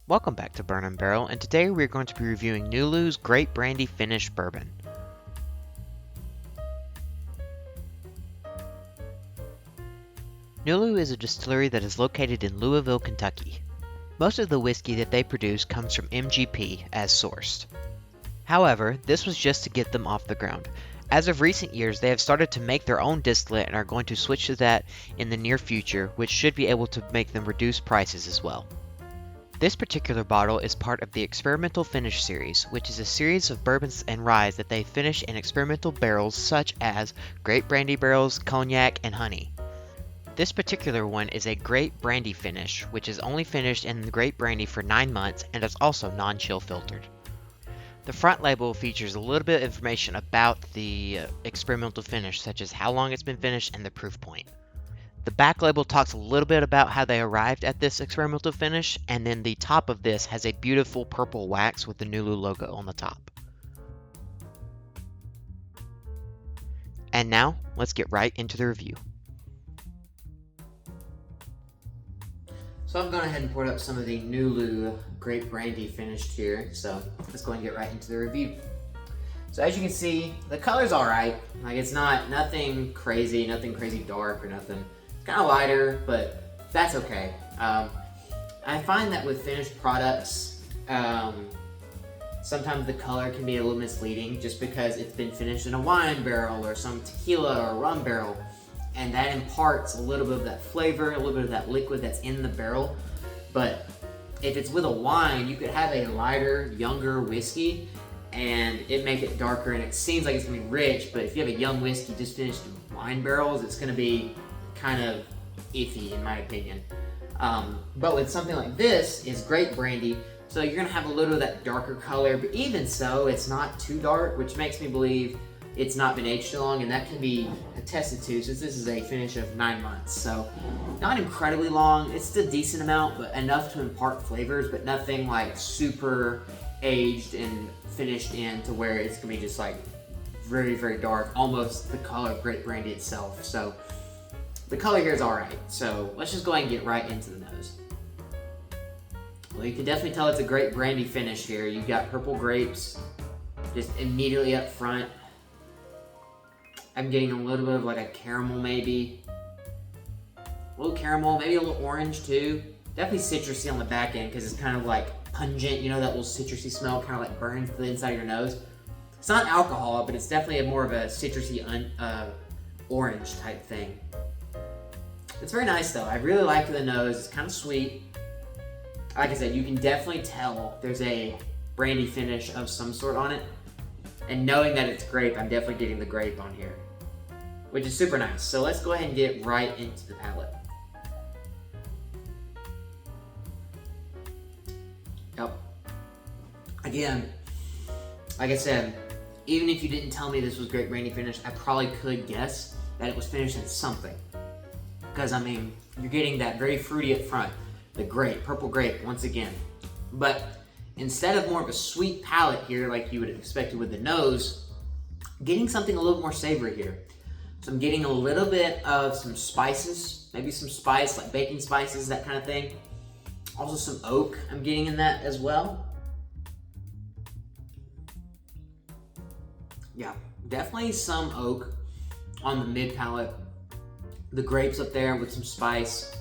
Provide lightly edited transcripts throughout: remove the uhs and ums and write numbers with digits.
Welcome back to Burn and Barrel, and today we're going to be reviewing Nulu's Grape Brandy Finished Bourbon. Nulu is a distillery that is located in Louisville, Kentucky. Most of the whiskey that they produce comes from MGP as sourced. However, this was just to get them off the ground. As of recent years, they have started to make their own distillate and are going to switch to that in the near future, which should be able to make them reduce prices as well. This particular bottle is part of the Experimental Finish series, which is a series of bourbons and ryes that they finish in experimental barrels such as grape brandy barrels, cognac, and honey. This particular one is a grape brandy finish, which is only finished in the grape brandy for 9 months and is also non-chill filtered. The front label features a little bit of information about the experimental finish, such as how long it's been finished and the proof point. The back label talks a little bit about how they arrived at this experimental finish, and then the top of this has a beautiful purple wax with the Nulu logo on the top. And now, let's get right into the review. So I've gone ahead and poured up some of the Nulu Grape Brandy finished here, so let's go and get right into the review. So as you can see, the color's alright. Like, it's nothing crazy dark or nothing. Kind of lighter, but that's okay. I find that with finished products, sometimes the color can be a little misleading just because it's been finished in a wine barrel or some tequila or rum barrel, and that imparts a little bit of that flavor, a little bit of that liquid that's in the barrel. But if it's with a wine, you could have a lighter, younger whiskey and it make it darker, and it seems like it's gonna be rich, but if you have a young whiskey just finished in wine barrels, it's gonna be kind of iffy in my opinion. But with something like this, is grape brandy, so you're gonna have a little of that darker color, but even so, it's not too dark, which makes me believe it's not been aged too long, and that can be attested to since this is a finish of 9 months. So not incredibly long, it's a decent amount, but enough to impart flavors, but nothing like super aged and finished in to where it's gonna be just like very, very dark, almost the color of grape brandy itself. So the color here is alright, so let's just go ahead and get right into the nose. Well, you can definitely tell it's a grape brandy finish here. You've got purple grapes just immediately up front. I'm getting a little bit of like a caramel maybe. A little caramel, maybe a little orange too. Definitely citrusy on the back end because it's kind of like pungent, you know, that little citrusy smell kind of like burns the inside of your nose. It's not alcohol, but it's definitely more of a citrusy orange type thing. It's very nice though. I really like the nose. It's kind of sweet. Like I said, you can definitely tell there's a brandy finish of some sort on it. And knowing that it's grape, I'm definitely getting the grape on here, which is super nice. So let's go ahead and get right into the palate. Yep. Again, like I said, even if you didn't tell me this was grape brandy finish, I probably could guess that it was finished in something. Because, I mean, you're getting that very fruity up front. The grape, purple grape, once again. But instead of more of a sweet palate here, like you would have expected with the nose, getting something a little more savory here. So I'm getting a little bit of some spices, maybe some spice, like baking spices, that kind of thing. Also some oak I'm getting in that as well. Yeah, definitely some oak on the mid palate. The grapes up there with some spice.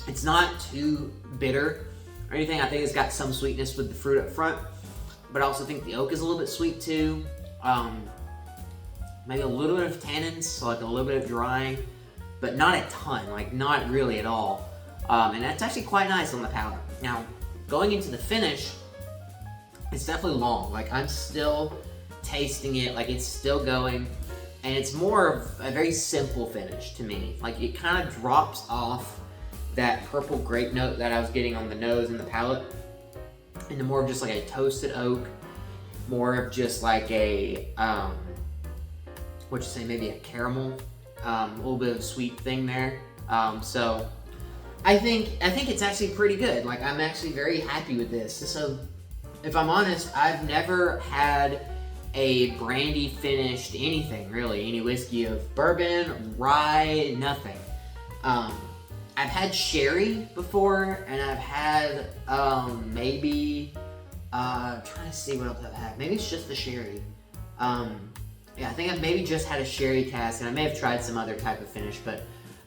It's not too bitter or anything. I think it's got some sweetness with the fruit up front, but I also think the oak is a little bit sweet too. Maybe a little bit of tannins, so like a little bit of drying, but not a ton, like not really at all. And that's actually quite nice on the palate. Now, going into the finish, it's definitely long. Like I'm still tasting it, like it's still going. And it's more of a very simple finish to me. Like it kind of drops off that purple grape note that I was getting on the nose and the palate into more of just like a toasted oak, more of just like a, maybe a caramel, a little bit of a sweet thing there. So I think it's actually pretty good. Like I'm actually very happy with this. So if I'm honest, I've never had a brandy finished anything really, any whiskey of bourbon, rye, nothing. I've had sherry before, and I've had maybe I'm trying to see what else I've had. Maybe it's just the sherry. Yeah, I think I've maybe just had a sherry cask, and I may have tried some other type of finish, but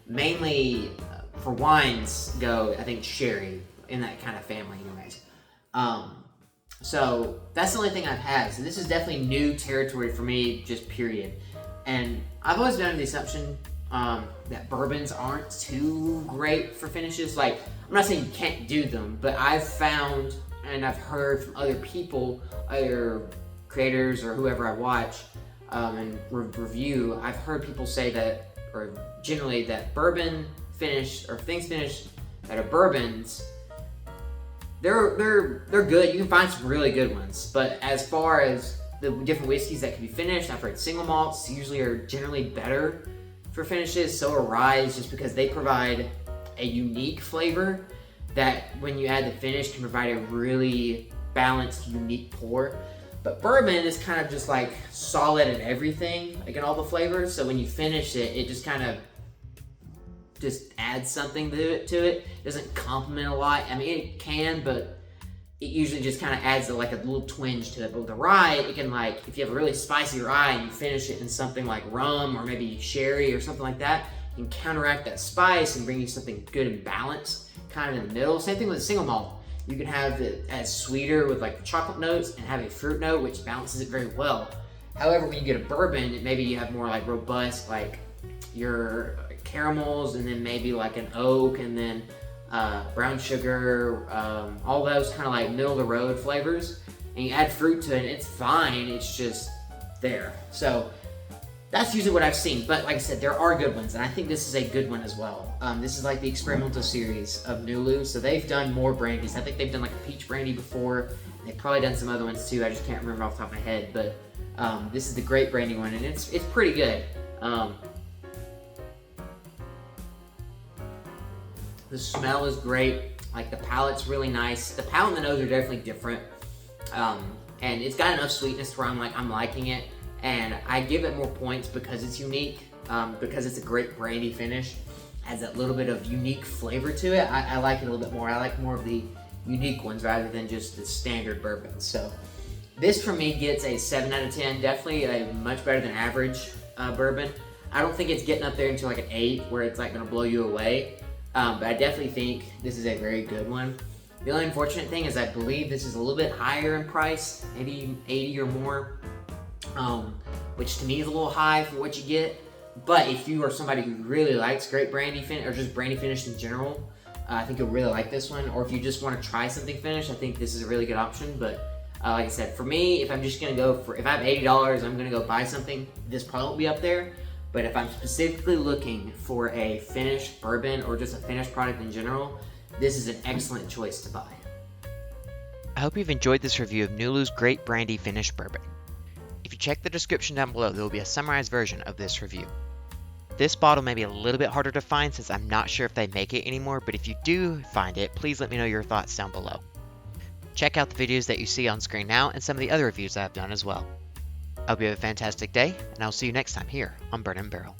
mainly for wines go, I think sherry in that kind of family, anyways. So that's the only thing I've had. So this is definitely new territory for me, just period. And I've always been under the assumption that bourbons aren't too great for finishes. Like, I'm not saying you can't do them, but I've found and I've heard from other people, other creators or whoever I watch and review, I've heard people say that, or generally that bourbon finish or things finished that are bourbons, they're good. You can find some really good ones, but as far as the different whiskeys that can be finished, I've heard single malts usually are generally better for finishes. So are ryes, just because they provide a unique flavor that when you add the finish can provide a really balanced, unique pour. But bourbon is kind of just like solid in everything, like in all the flavors. So when you finish it, it just kind of just adds something to it. It doesn't complement a lot. I mean, it can, but it usually just kind of adds like a little twinge to it. But with a rye, it can, like, if you have a really spicy rye and you finish it in something like rum or maybe sherry or something like that, you can counteract that spice and bring you something good and balanced, kind of in the middle. Same thing with a single malt. You can have it as sweeter with like the chocolate notes and have a fruit note, which balances it very well. However, when you get a bourbon, maybe you have more like robust, like your caramels, and then maybe like an oak, and then brown sugar, all those kind of like middle of the road flavors, and you add fruit to it, and it's fine. It's just there. So that's usually what I've seen. But like I said, there are good ones, and I think this is a good one as well. This is like the experimental series of Nulu, so they've done more brandies. I think they've done like a peach brandy before. They've probably done some other ones too. I just can't remember off the top of my head. But this is the grape brandy one, and it's pretty good. The smell is great. Like, the palate's really nice. The palate and the nose are definitely different. And it's got enough sweetness where I'm liking it. And I give it more points because it's unique, because it's a great brandy finish. Adds that little bit of unique flavor to it. I like it a little bit more. I like more of the unique ones rather than just the standard bourbons. So this for me gets a 7 out of 10. Definitely a much better than average bourbon. I don't think it's getting up there until like an 8 where it's like gonna blow you away. But I definitely think this is a very good one. The only unfortunate thing is I believe this is a little bit higher in price, maybe 80 or more, which to me is a little high for what you get. But if you are somebody who really likes great brandy finish, or just brandy finish in general, I think you'll really like this one. Or if you just want to try something finished, I think this is a really good option. But like I said, for me, if I'm just gonna go for, if I have $80, I'm gonna go buy something, this probably won't be up there. But if I'm specifically looking for a finished bourbon or just a finished product in general, this is an excellent choice to buy. I hope you've enjoyed this review of Nulu's Grape Brandy Finished Bourbon. If you check the description down below, there will be a summarized version of this review. This bottle may be a little bit harder to find since I'm not sure if they make it anymore, but if you do find it, please let me know your thoughts down below. Check out the videos that you see on screen now and some of the other reviews I've done as well. I hope you have a fantastic day, and I'll see you next time here on Bourbon Barrel.